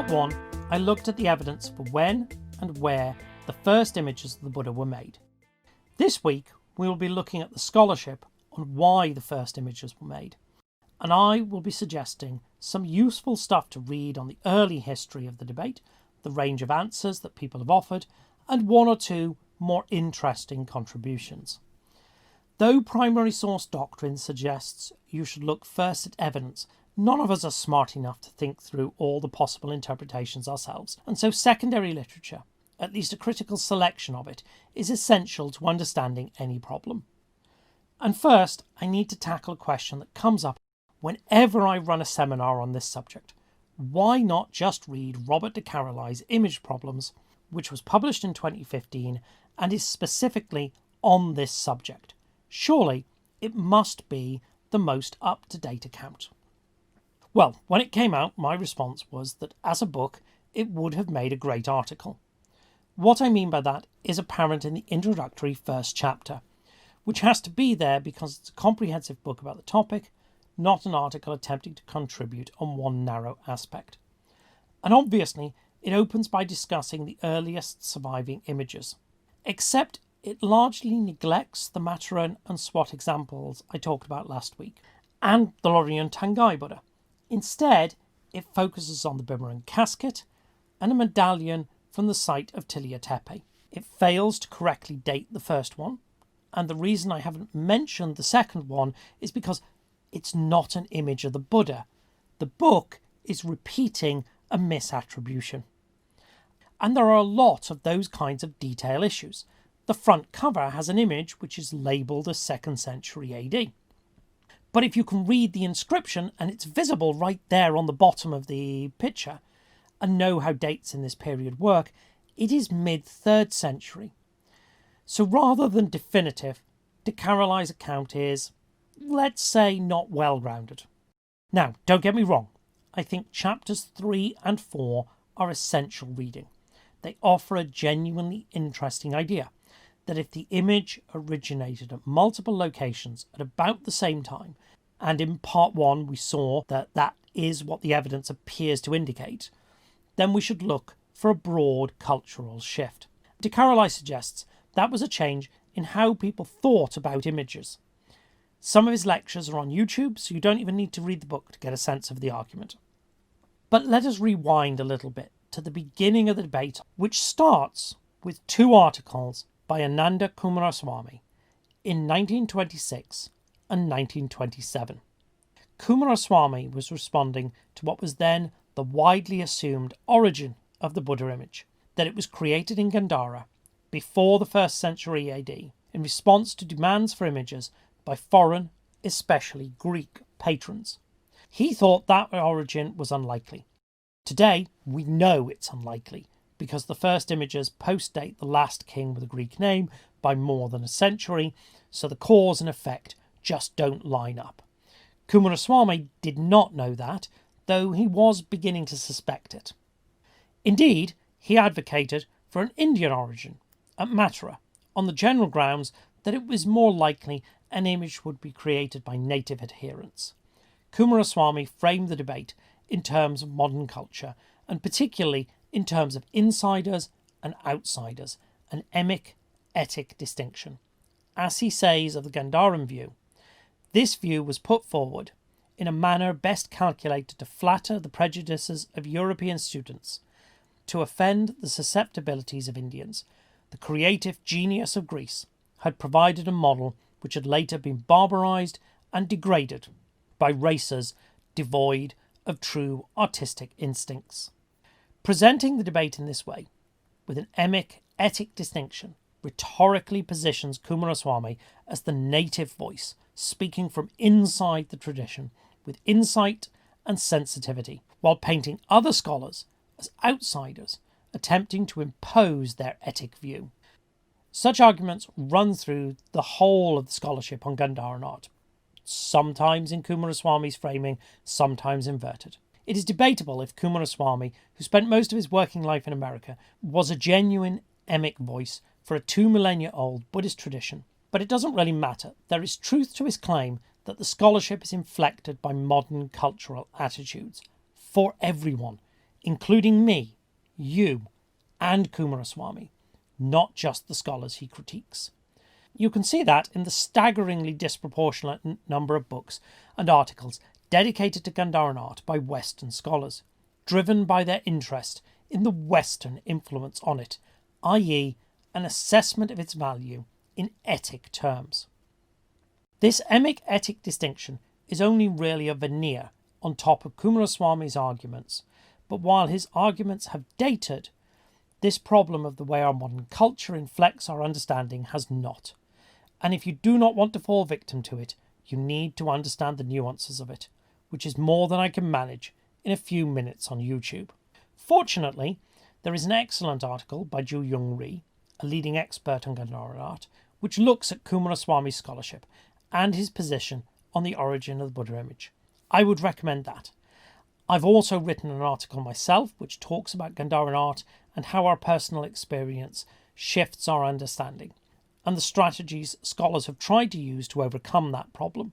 part 1, I looked at the evidence for when and where the first images of the Buddha were made. This week, we will be looking at the scholarship on why the first images were made, and I will be suggesting some useful stuff to read on the early history of the debate, the range of answers that people have offered, and one or two more interesting contributions. Though primary source doctrine suggests you should look first at evidence, none of us are smart enough to think through all the possible interpretations ourselves, and so secondary literature, at least a critical selection of it, is essential to understanding any problem. And first, I need to tackle a question that comes up whenever I run a seminar on this subject. Why not just read Robert de Carolai's Image Problems, which was published in 2015 and is specifically on this subject? Surely it must be the most up-to-date account. Well, when it came out, my response was that as a book, it would have made a great article. What I mean by that is apparent in the introductory first chapter, which has to be there because it's a comprehensive book about the topic, not an article attempting to contribute on one narrow aspect. And obviously, it opens by discussing the earliest surviving images, except it largely neglects the Mathura and Swat examples I talked about last week, and the Lorien Tangai Buddha. Instead, it focuses on the Bimaran casket and a medallion from the site of Tilia Tepe. It fails to correctly date the first one, and the reason I haven't mentioned the second one is because it's not an image of the Buddha. The book is repeating a misattribution. And there are a lot of those kinds of detail issues. The front cover has an image which is labelled as 2nd century AD. But if you can read the inscription, and it's visible right there on the bottom of the picture, and know how dates in this period work, it is mid-3rd century. So rather than definitive, de Carolai's account is, let's say, not well-rounded. Now, don't get me wrong, I think chapters 3 and 4 are essential reading. They offer a genuinely interesting idea that if the image originated at multiple locations at about the same time, and in part 1 we saw that that is what the evidence appears to indicate, then we should look for a broad cultural shift. De Carolai suggests that was a change in how people thought about images. Some of his lectures are on YouTube, so you don't even need to read the book to get a sense of the argument. But let us rewind a little bit to the beginning of the debate, which starts with 2 articles by Ananda Coomaraswamy in 1926 and 1927. Coomaraswamy was responding to what was then the widely assumed origin of the Buddha image, that it was created in Gandhara before the 1st century AD in response to demands for images by foreign, especially Greek, patrons. He thought that origin was unlikely. Today, we know it's unlikely, because the first images post-date the last king with a Greek name by more than a century, so the cause and effect just don't line up. Coomaraswamy did not know that, though he was beginning to suspect it. Indeed, he advocated for an Indian origin at Mathura, on the general grounds that it was more likely an image would be created by native adherents. Coomaraswamy framed the debate in terms of modern culture, and particularly in terms of insiders and outsiders, an emic-etic distinction. As he says of the Gandharan view, this view was put forward in a manner best calculated to flatter the prejudices of European students, to offend the susceptibilities of Indians. The creative genius of Greece had provided a model which had later been barbarized and degraded by races devoid of true artistic instincts. Presenting the debate in this way, with an emic-etic distinction, rhetorically positions Coomaraswamy as the native voice, speaking from inside the tradition with insight and sensitivity, while painting other scholars as outsiders, attempting to impose their etic view. Such arguments run through the whole of the scholarship on Gandharan art, sometimes in Coomaraswamy's framing, sometimes inverted. It is debatable if Coomaraswamy, who spent most of his working life in America, was a genuine emic voice for a 2 millennia old Buddhist tradition, but it doesn't really matter. There is truth to his claim that the scholarship is inflected by modern cultural attitudes for everyone, including me, you, and Coomaraswamy, not just the scholars he critiques. You can see that in the staggeringly disproportionate number of books and articles dedicated to Gandharan art by Western scholars, driven by their interest in the Western influence on it, i.e. an assessment of its value in etic terms. This emic-etic distinction is only really a veneer on top of Coomaraswamy's arguments, but while his arguments have dated, this problem of the way our modern culture inflects our understanding has not. And if you do not want to fall victim to it, you need to understand the nuances of it, which is more than I can manage in a few minutes on YouTube. Fortunately, there is an excellent article by Ju Young Rhee, a leading expert on Gandharan art, which looks at Coomaraswamy's scholarship and his position on the origin of the Buddha image. I would recommend that. I've also written an article myself which talks about Gandharan art and how our personal experience shifts our understanding, and the strategies scholars have tried to use to overcome that problem.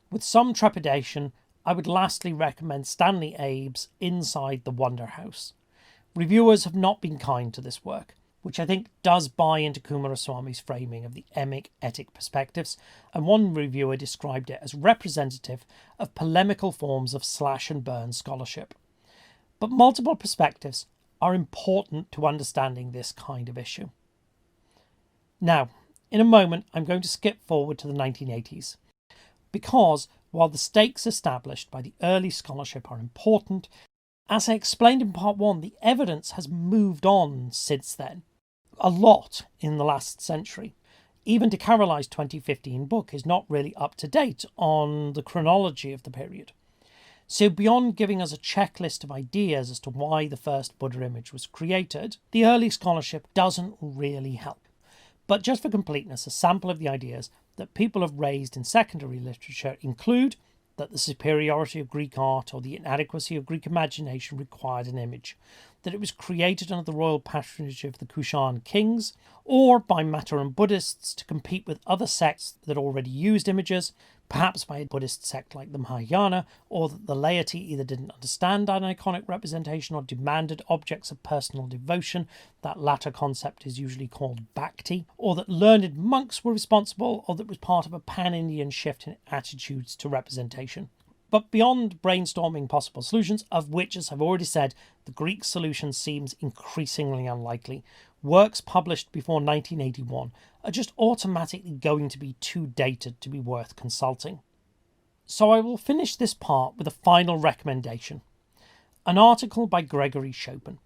With some trepidation, I would lastly recommend Stanley Abe's Inside the Wonder House. Reviewers have not been kind to this work, which I think does buy into Coomaraswamy's framing of the emic-etic perspectives, and one reviewer described it as representative of polemical forms of slash-and-burn scholarship. But multiple perspectives are important to understanding this kind of issue. Now, in a moment, I'm going to skip forward to the 1980s, because while the stakes established by the early scholarship are important, as I explained in part 1, the evidence has moved on since then. A lot in the last century. Even de Caroli's 2015 book is not really up to date on the chronology of the period. So beyond giving us a checklist of ideas as to why the first Buddha image was created, the early scholarship doesn't really help. But just for completeness, a sample of the ideas that people have raised in secondary literature include that the superiority of Greek art or the inadequacy of Greek imagination required an image, that it was created under the royal patronage of the Kushan kings, or by Mathuran Buddhists to compete with other sects that already used images, perhaps by a Buddhist sect like the Mahayana, or that the laity either didn't understand an iconic representation or demanded objects of personal devotion, that latter concept is usually called bhakti, or that learned monks were responsible, or that was part of a pan-Indian shift in attitudes to representation. But beyond brainstorming possible solutions, of which, as I've already said, the Greek solution seems increasingly unlikely, works published before 1981 are just automatically going to be too dated to be worth consulting. So I will finish this part with a final recommendation. An article by Gregory Schopen.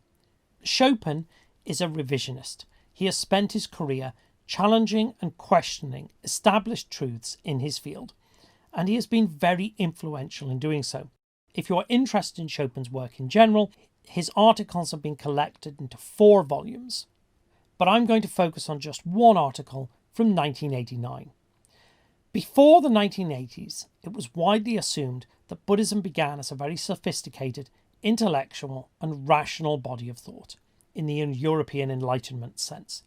Schopen is a revisionist. He has spent his career challenging and questioning established truths in his field, and he has been very influential in doing so. If you are interested in Schopen's work in general, his articles have been collected into 4 volumes. But I'm going to focus on just one article from 1989. Before the 1980s, it was widely assumed that Buddhism began as a very sophisticated, intellectual and rational body of thought, in the European Enlightenment sense,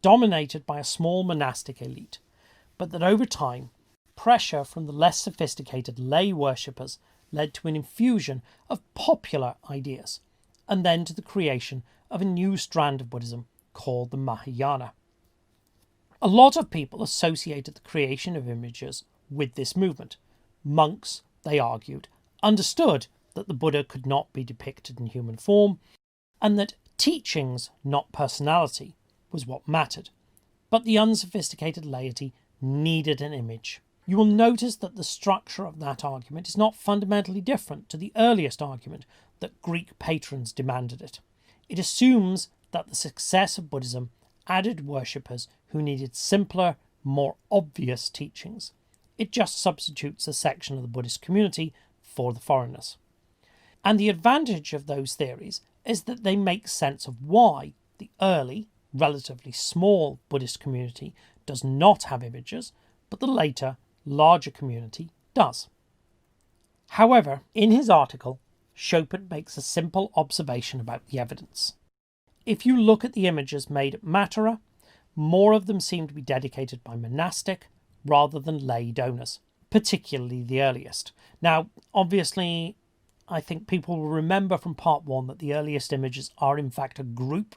dominated by a small monastic elite, but that over time, pressure from the less sophisticated lay worshippers led to an infusion of popular ideas, and then to the creation of a new strand of Buddhism called the Mahayana. A lot of people associated the creation of images with this movement. Monks, they argued, understood that the Buddha could not be depicted in human form, and that teachings, not personality, was what mattered. But the unsophisticated laity needed an image. You will notice that the structure of that argument is not fundamentally different to the earliest argument that Greek patrons demanded it. It assumes that the success of Buddhism added worshippers who needed simpler, more obvious teachings. It just substitutes a section of the Buddhist community for the foreigners. And the advantage of those theories is that they make sense of why the early, relatively small Buddhist community does not have images, but the later, larger community does. However, in his article, Schopen makes a simple observation about the evidence. If you look at the images made at Mathura, more of them seem to be dedicated by monastic rather than lay donors, particularly the earliest. Now, obviously, I think people will remember from part 1 that the earliest images are in fact a group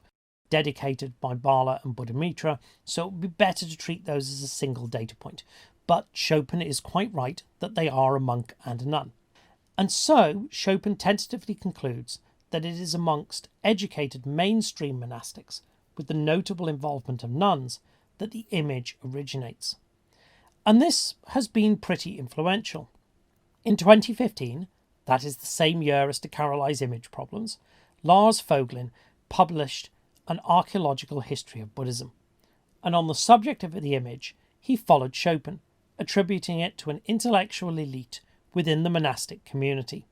dedicated by Bala and Buddhamitra, so it would be better to treat those as a single data point. But Schopen is quite right that they are a monk and a nun. And so Schopen tentatively concludes that it is amongst educated mainstream monastics, with the notable involvement of nuns, that the image originates. And this has been pretty influential. In 2015, that is the same year as to Caroli's image problems, Lars Vogelin published an archaeological history of Buddhism. And on the subject of the image, he followed Schopen, attributing it to an intellectual elite within the monastic community.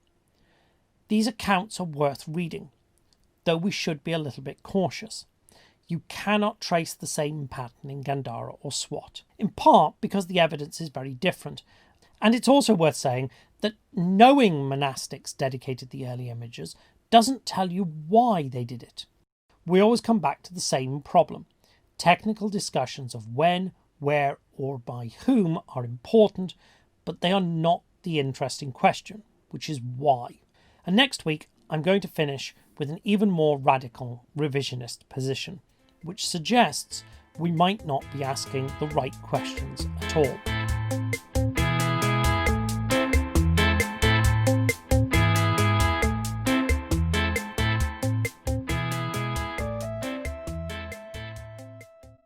These accounts are worth reading, though we should be a little bit cautious. You cannot trace the same pattern in Gandhara or Swat, in part because the evidence is very different. And it's also worth saying that knowing monastics dedicated the early images doesn't tell you why they did it. We always come back to the same problem. Technical discussions of when, where, or by whom are important, but they are not the interesting question, which is why. And next week, I'm going to finish with an even more radical revisionist position, which suggests we might not be asking the right questions at all.